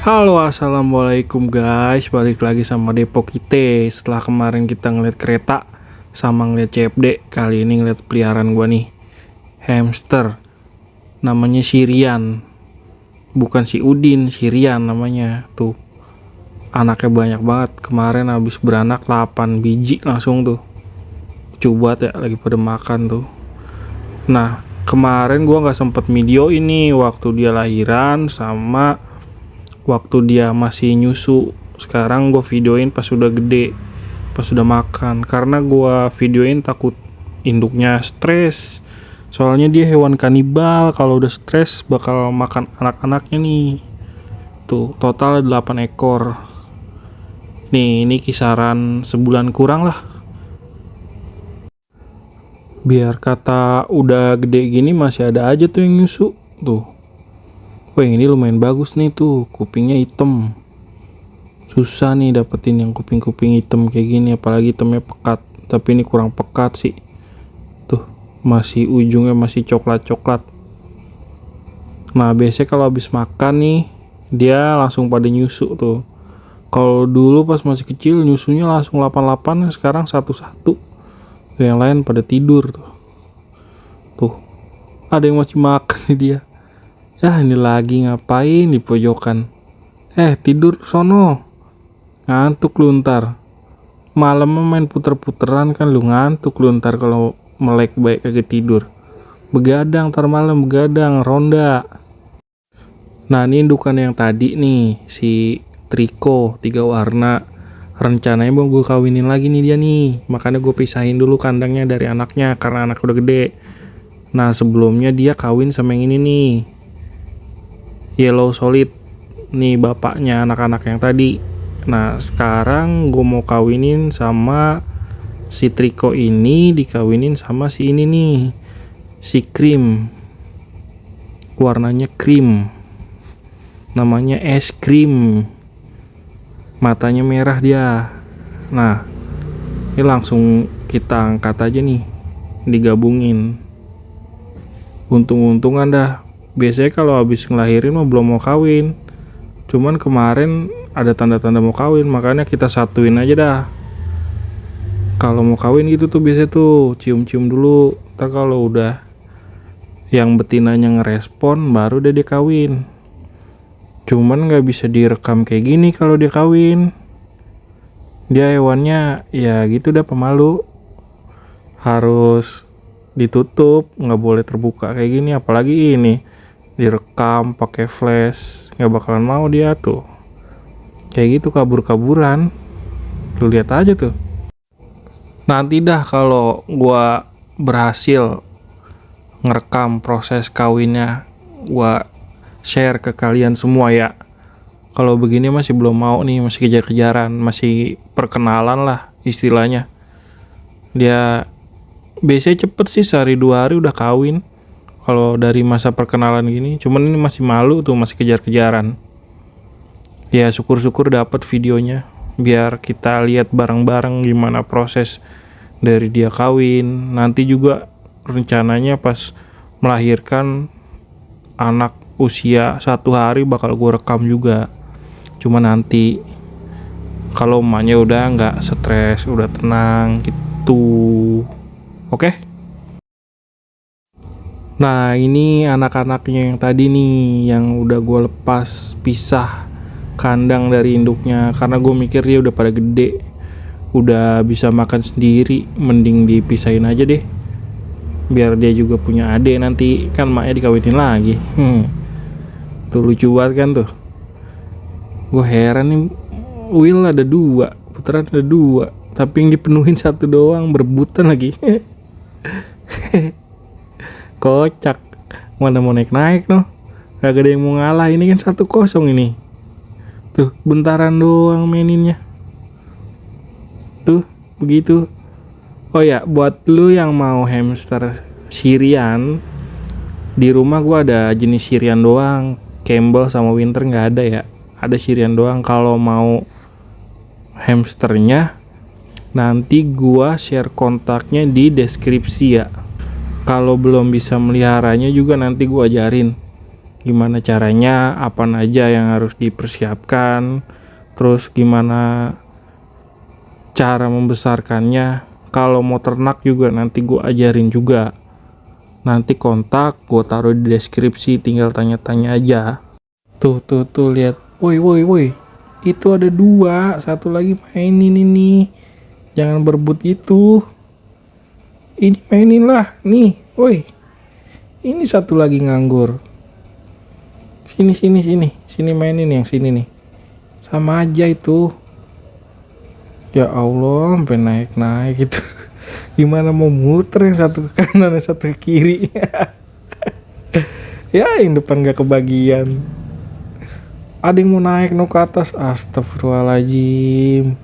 Halo, assalamualaikum guys, balik lagi sama Depok kita. Setelah kemarin kita ngeliat kereta sama ngeliat CFD, kali ini ngeliat peliharaan gua nih, hamster. Namanya Sirian, bukan si Udin, Sirian namanya. Tuh, anaknya banyak banget. Kemarin habis beranak 8 biji langsung tuh. Coba ya, lagi pada makan tuh. Nah, kemarin gua nggak sempet video ini waktu dia lahiran sama waktu dia masih nyusu. Sekarang gue videoin pas udah gede, pas udah makan, karena gue videoin takut induknya stres, soalnya dia hewan kanibal. Kalau udah stres bakal makan anak-anaknya nih. Tuh total 8 ekor nih. Ini kisaran sebulan kurang lah. Biar kata udah gede gini masih ada aja tuh yang nyusu tuh. Wah, ini lumayan bagus nih tuh, kupingnya hitam. Susah nih dapetin yang kuping-kuping hitam kayak gini, apalagi hitamnya pekat. Tapi ini kurang pekat sih. Tuh, masih ujungnya masih coklat-coklat. Nah, biasanya kalau habis makan nih, dia langsung pada nyusu tuh. Kalau dulu pas masih kecil nyusunya langsung 8-8, sekarang 1-1. Yang lain pada tidur tuh. Tuh, ada yang masih makan nih dia. Ya, ini lagi ngapain di pojokan? Tidur sono. Ngantuk lu ntar. Malam main puter-puteran kan lu, ngantuk lu ntar kalau melek baik kagak tidur. Begadang ntar malam, begadang ronda. Nah, ini indukan yang tadi nih, si Triko 3 warna. Rencananya mau gue kawinin lagi nih dia nih. Makanya gue pisahin dulu kandangnya dari anaknya karena anak udah gede. Nah, sebelumnya dia kawin sama yang ini nih, Yellow Solid nih, bapaknya anak-anak yang tadi. Nah, sekarang gue mau kawinin sama si Triko ini, dikawinin sama si ini nih, si Cream. Warnanya cream, namanya es krim, matanya merah dia. Nah, ini langsung kita angkat aja nih, digabungin. Untung-untungan dah. Biasanya kalau habis ngelahirin mah belum mau kawin, cuman kemarin ada tanda-tanda mau kawin, makanya kita satuin aja dah. Kalau mau kawin gitu tuh biasanya tuh cium-cium dulu, ntar kalau udah yang betinanya ngerespon baru dia kawin. Cuman nggak bisa direkam kayak gini kalau dia kawin. Dia hewannya ya gitu dah, pemalu, harus ditutup, nggak boleh terbuka kayak gini. Apalagi ini direkam pakai flash, nggak bakalan mau dia tuh. Kayak gitu kabur-kaburan. Lu lihat aja tuh. Nanti dah kalau gua berhasil ngerekam proses kawinnya, gua share ke kalian semua ya. Kalau begini masih belum mau nih, masih kejar-kejaran, masih perkenalan lah istilahnya. Dia biasanya cepet sih, sehari 2 hari udah kawin kalau dari masa perkenalan gini. Cuman ini masih malu tuh, masih kejar-kejaran. Ya syukur-syukur dapat videonya, biar kita lihat bareng-bareng gimana proses dari dia kawin. Nanti juga rencananya pas melahirkan anak usia 1 hari bakal gue rekam juga. Cuma nanti kalau emaknya udah nggak stres, udah tenang gitu. Oke? Nah, ini anak-anaknya yang tadi nih, yang udah gue lepas pisah kandang dari induknya, karena gue mikir dia udah pada gede, udah bisa makan sendiri, mending dipisahin aja deh, biar dia juga punya adik nanti, kan maknya dikawinin lagi. Tuh lucu banget kan tuh. Gue heran nih, Will ada 2, putaran ada 2, tapi yang dipenuhin 1 doang, berebutan lagi. Kocak, mana mau naik-naik noh, gak ada yang mau ngalah. Ini kan 1-0 ini. Tuh bentaran doang maininnya. Tuh begitu, Oh ya, buat lu yang mau hamster Syrian, di rumah gua ada jenis Syrian doang. Campbell sama Winter nggak ada ya. Ada Syrian doang. Kalau mau hamsternya, nanti gua share kontaknya di deskripsi ya. Kalau belum bisa meliharanya juga nanti gua ajarin gimana caranya, apa aja yang harus dipersiapkan, terus gimana cara membesarkannya. Kalau mau ternak juga nanti gua ajarin juga. Nanti kontak gua taruh di deskripsi, tinggal tanya-tanya aja. Tuh lihat. Woi. Itu ada 2, satu lagi mainin ini. Jangan berebut gitu. Ini mainin lah, nih, woi. Ini satu lagi nganggur. Sini mainin yang sini nih. Sama aja itu. Ya Allah, sampai naik gitu. Gimana mau muter yang satu ke kanan, yang satu ke kiri. Ya, yang depan gak kebagian. Ada yang mau naik ke atas. Astagfirullahaladzim.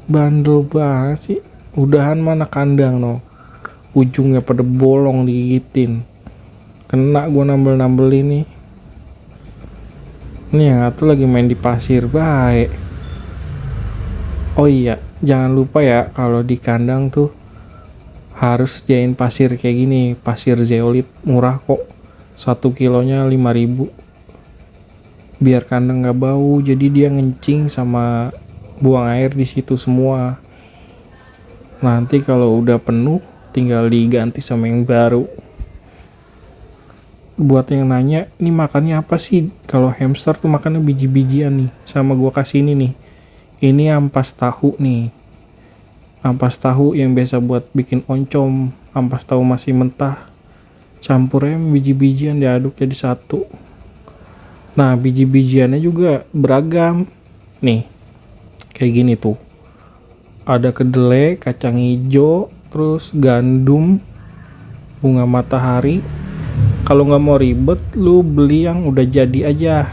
Bandel banget sih. Udahan mana kandang no. Ujungnya pada bolong digigitin. Kena gue nambel ini. Ini yang satu lagi main di pasir baik. Oh iya, jangan lupa ya kalau di kandang tuh harus sediain pasir kayak gini. Pasir zeolit murah kok. 1 kilonya 5.000. Biar kandang gak bau, jadi dia ngencing sama buang air di situ semua. Nanti kalau udah penuh tinggal diganti sama yang baru. Buat yang nanya, ini makannya apa sih? Kalau hamster tuh makannya biji-bijian nih. Sama gua kasih ini nih. Ini ampas tahu nih. Ampas tahu yang biasa buat bikin oncom. Ampas tahu masih mentah. Campurnya biji-bijian diaduk jadi satu. Nah, biji-bijiannya juga beragam. Nih, kayak gini tuh. Ada kedelai, kacang hijau, terus gandum, bunga matahari. Kalau nggak mau ribet, lu beli yang udah jadi aja.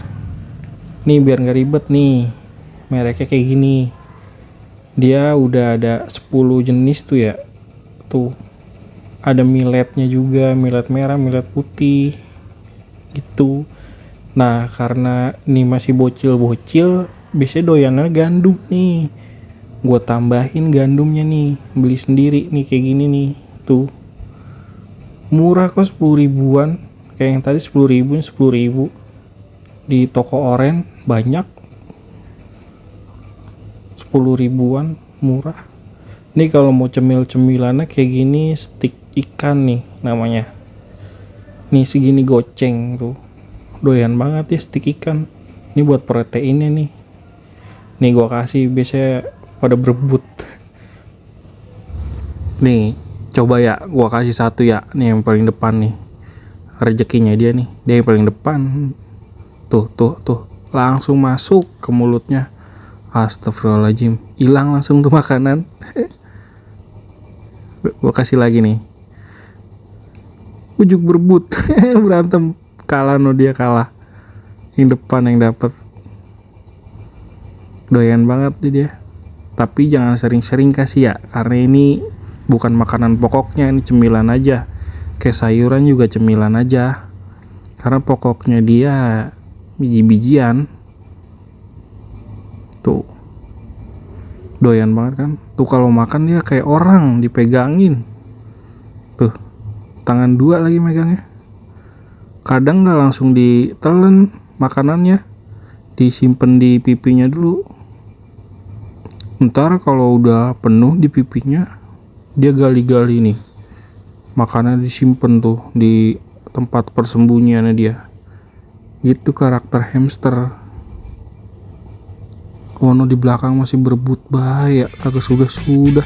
Nih biar nggak ribet nih. Mereknya kayak gini. Dia udah ada 10 jenis tuh ya. Tuh. Ada milletnya juga, millet merah, millet putih. Gitu. Nah, karena ini masih bocil-bocil, biasanya doyannya gandum nih. Gue tambahin gandumnya nih, beli sendiri nih kayak gini nih. Tuh. Murah kok 10 ribuan. Kayak yang tadi 10 ribu, 10 ribu. Di toko oren banyak. 10 ribuan, murah. Nih kalau mau cemil-cemilannya kayak gini, stik ikan nih namanya. Nih segini goceng tuh. Doyan banget ya stik ikan. Ini buat proteinnya nih. Nih gua kasih, biasanya pada berebut. Nih, coba ya gua kasih satu ya. Nih yang paling depan nih. Rezekinya dia nih. Dia yang paling depan. Tuh. Langsung masuk ke mulutnya. Astagfirullahaladzim. Hilang langsung tuh makanan. Gua kasih lagi nih. Ujuk berebut. Berantem. Kalah no, dia kalah. Yang depan yang dapat. Doyan banget dia. Tapi jangan sering-sering kasih ya. Karena ini bukan makanan pokoknya, ini cemilan aja. Kayak sayuran juga cemilan aja. Karena pokoknya dia biji-bijian. Tuh. Doyan banget kan. Tuh kalau makan dia kayak orang dipegangin. Tuh. Tangan 2 lagi megangnya. Kadang gak langsung ditelen makanannya. Disimpan di pipinya dulu. Ntar kalau udah penuh di pipinya, dia gali-gali nih. Makanan disimpan tuh di tempat persembunyiannya dia. Gitu karakter hamster. Kono di belakang masih berebut bahaya. Kagak sudah.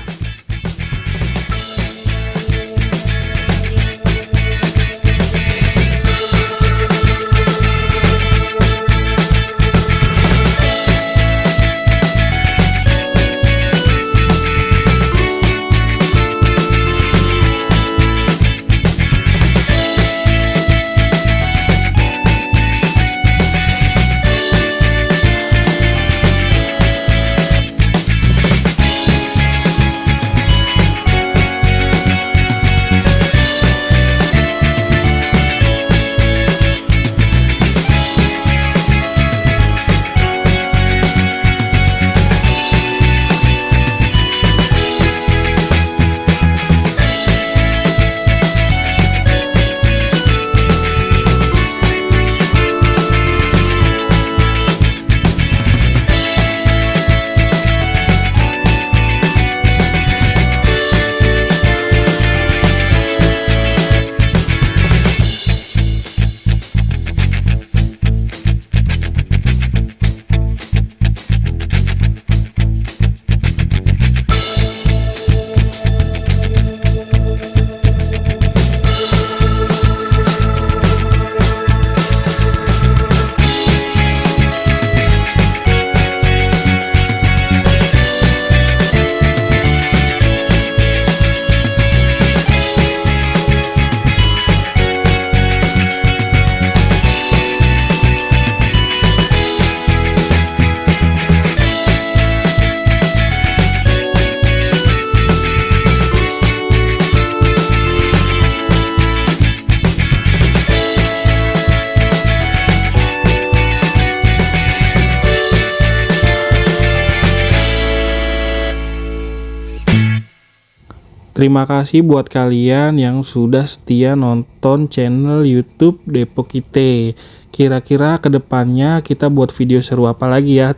Terima kasih buat kalian yang sudah setia nonton channel YouTube Depokite. Kira-kira kedepannya kita buat video seru apa lagi ya?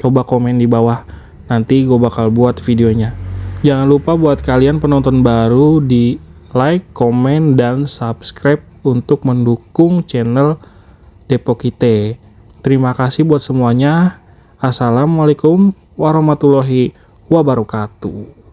Coba komen di bawah. Nanti gue bakal buat videonya. Jangan lupa buat kalian penonton baru di like, komen, dan subscribe untuk mendukung channel Depokite. Terima kasih buat semuanya. Assalamualaikum warahmatullahi wabarakatuh.